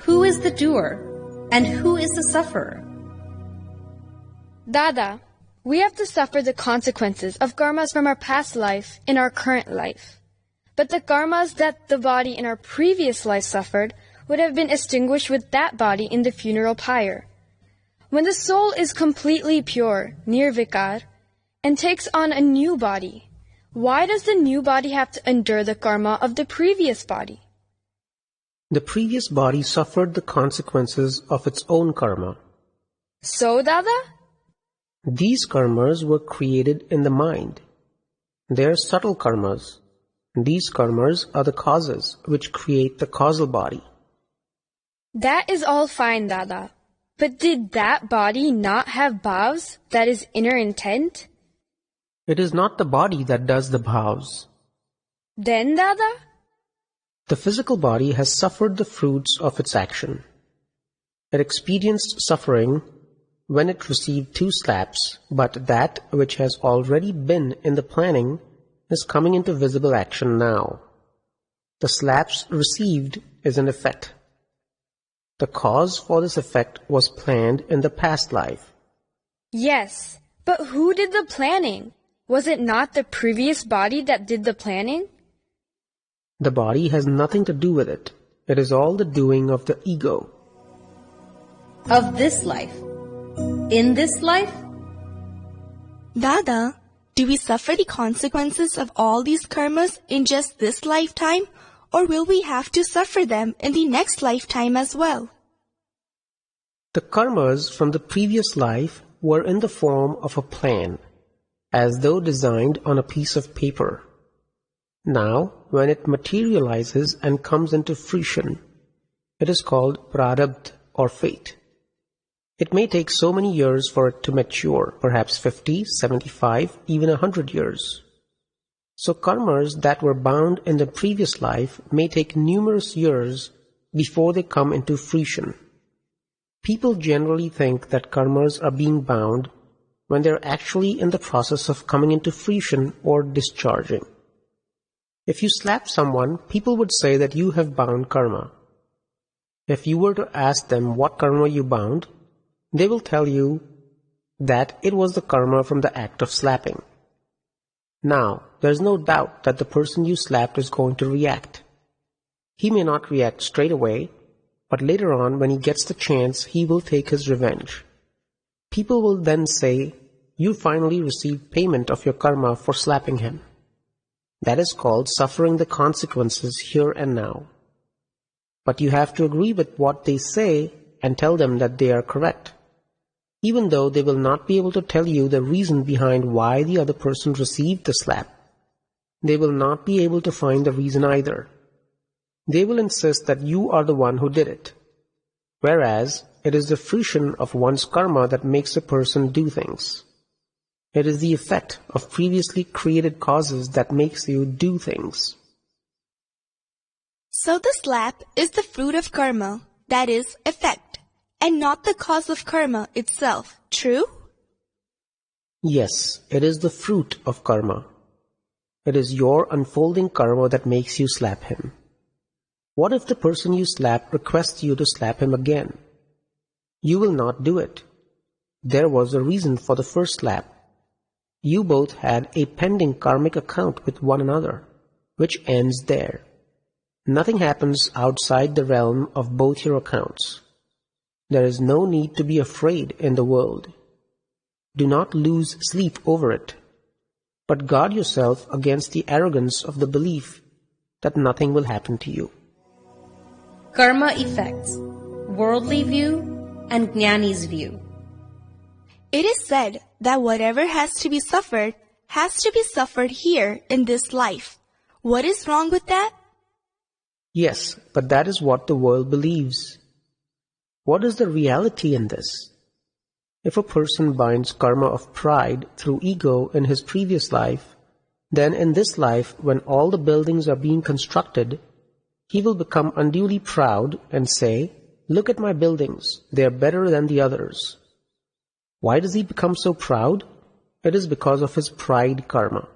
Who is the doer and who is the sufferer? Dada, we have to suffer the consequences of karmas from our past life in our current life. But the karmas that the body in our previous life suffered would have been extinguished with that body in the funeral pyre. When the soul is completely pure, nirvikar, and takes on a new body, why does the new body have to endure the karma of the previous body? The previous body suffered the consequences of its own karma. So, Dada? These karmas were created in the mind. They are subtle karmas. These karmas are the causes which create the causal body. That is all fine, Dada. But did that body not have bhavs, that is inner intent? It is not the body that does the bhavs. Then, Dada? The physical body has suffered the fruits of its action. It experienced suffering when it received 2 slaps, but that which has already been in the planning is coming into visible action now. The slaps received is an effect. The cause for this effect was planned in the past life. Yes, but who did the planning? Was it not the previous body that did the planning? The body has nothing to do with it. It is all the doing of the ego. Of this life. In this life? Dada, do we suffer the consequences of all these karmas in just this lifetime, or will we have to suffer them in the next lifetime as well? The karmas from the previous life were in the form of a plan, as though designed on a piece of paper. Now, when it materializes and comes into fruition, it is called prarabdha or fate. It may take so many years for it to mature, perhaps 50, 75, even 100 years. So karmas that were bound in the previous life may take numerous years before they come into fruition. People generally think that karmas are being bound when they are actually in the process of coming into fruition or discharging. If you slap someone, people would say that you have bound karma. If you were to ask them what karma you bound, they will tell you that it was the karma from the act of slapping. Now, there is no doubt that the person you slapped is going to react. He may not react straight away, but later on, when he gets the chance, he will take his revenge. People will then say, you finally received payment of your karma for slapping him. That is called suffering the consequences here and now. But you have to agree with what they say and tell them that they are correct, even though they will not be able to tell you the reason behind why the other person received the slap. They will not be able to find the reason either. They will insist that you are the one who did it, whereas it is the fruition of one's karma that makes a person do things. It is the effect of previously created causes that makes you do things. So the slap is the fruit of karma, that is, effect, and not the cause of karma itself, true? Yes, it is the fruit of karma. It is your unfolding karma that makes you slap him. What if the person you slap requests you to slap him again? You will not do it. There was a reason for the first slap. You both had a pending karmic account with one another, which ends there. Nothing happens outside the realm of both your accounts. There is no need to be afraid in the world. Do not lose sleep over it, but guard yourself against the arrogance of the belief that nothing will happen to you. Karma effects, worldly view and Jnani's view. It is said that whatever has to be suffered here in this life. What is wrong with that? Yes, but that is what the world believes. What is the reality in this? If a person binds karma of pride through ego in his previous life, then in this life, when all the buildings are being constructed, he will become unduly proud and say, "Look at my buildings, they are better than the others." Why does he become so proud? It is because of his pride karma.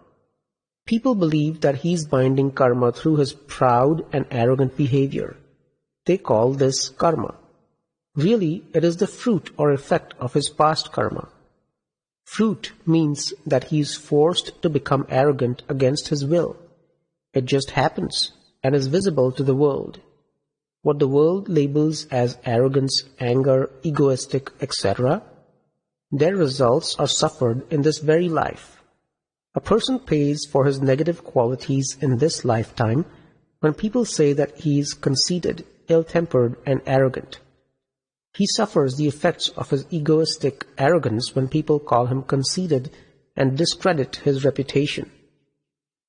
People believe that he is binding karma through his proud and arrogant behavior. They call this karma. Really, it is the fruit or effect of his past karma. Fruit means that he is forced to become arrogant against his will. It just happens and is visible to the world. What the world labels as arrogance, anger, egoistic, etc., their results are suffered in this very life. A person pays for his negative qualities in this lifetime when people say that he is conceited, ill-tempered, and arrogant. He suffers the effects of his egoistic arrogance when people call him conceited and discredit his reputation.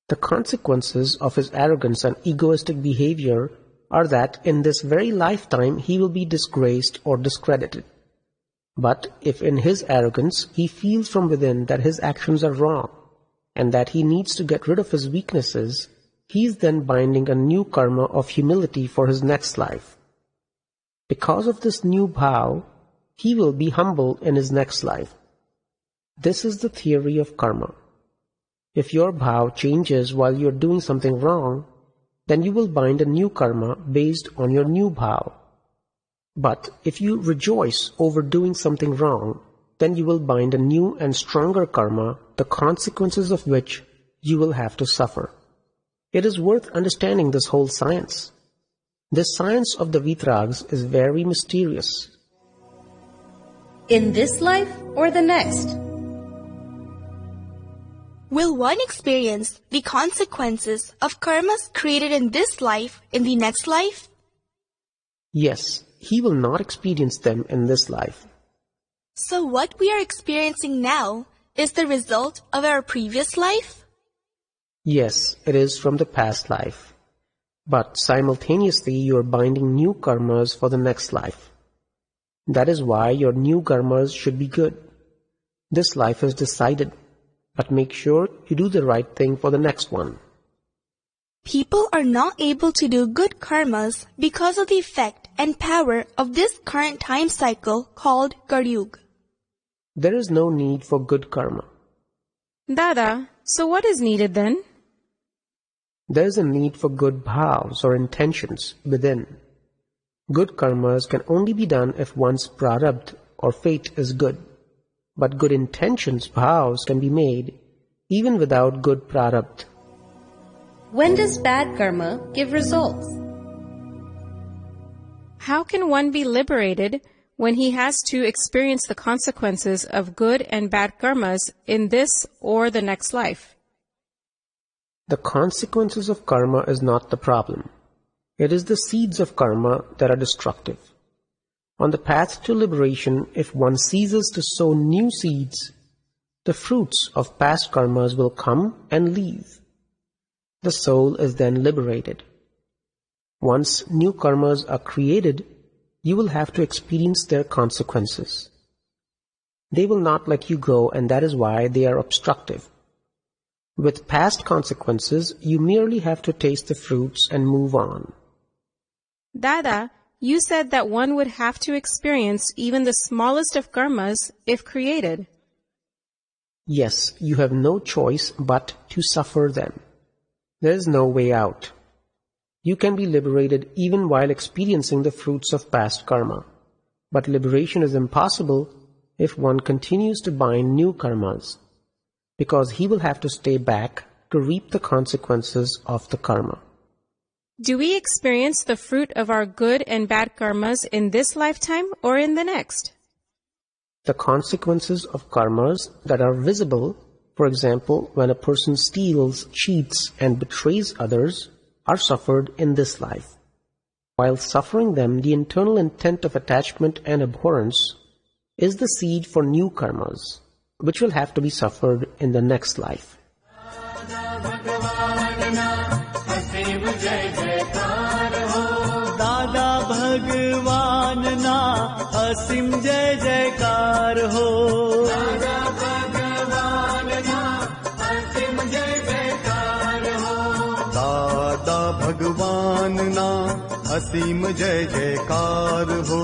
The consequences of his arrogance and egoistic behavior are that in this very lifetime he will be disgraced or discredited. But if in his arrogance he feels from within that his actions are wrong and that he needs to get rid of his weaknesses, he is then binding a new karma of humility for his next life. Because of this new bhav, he will be humble in his next life. This is the theory of karma. If your bhav changes while you are doing something wrong, then you will bind a new karma based on your new bhav. But if you rejoice over doing something wrong, then you will bind a new and stronger karma, the consequences of which you will have to suffer. It is worth understanding this whole science. This science of the Vitrags is very mysterious. In this life or the next? Will one experience the consequences of karmas created in this life in the next life? Yes, he will not experience them in this life. So what we are experiencing now is the result of our previous life? Yes, it is from the past life. But simultaneously you are binding new karmas for the next life. That is why your new karmas should be good. This life is decided, but make sure you do the right thing for the next one. People are not able to do good karmas because of the effect and power of this current time cycle called Kalyuga. There is no need for good karma. Dada, so what is needed then? There is a need for good bhavs or intentions within. Good karmas can only be done if one's prarabdha or fate is good. But good intentions, bhavs, can be made even without good prarabdha. When does bad karma give results? How can one be liberated when he has to experience the consequences of good and bad karmas in this or the next life? The consequences of karma is not the problem. It is the seeds of karma that are destructive. On the path to liberation, if one ceases to sow new seeds, the fruits of past karmas will come and leave. The soul is then liberated. Once new karmas are created, you will have to experience their consequences. They will not let you go, and that is why they are obstructive. With past consequences, you merely have to taste the fruits and move on. Dada, you said that one would have to experience even the smallest of karmas if created. Yes, you have no choice but to suffer them. There is no way out. You can be liberated even while experiencing the fruits of past karma. But liberation is impossible if one continues to bind new karmas, because he will have to stay back to reap the consequences of the karma. Do we experience the fruit of our good and bad karmas in this lifetime or in the next? The consequences of karmas that are visible, for example, when a person steals, cheats, and betrays others, are suffered in this life. While suffering them, the internal intent of attachment and abhorrence is the seed for new karmas, which will have to be suffered in the next life. Dada Bhagwan na asim jai jaikar ho. Dada Bhagwan na asim jai jaikar ho. Dada Bhagwan na asim jai jaikar ho. Dada Bhagwan na asim jai jaikar ho.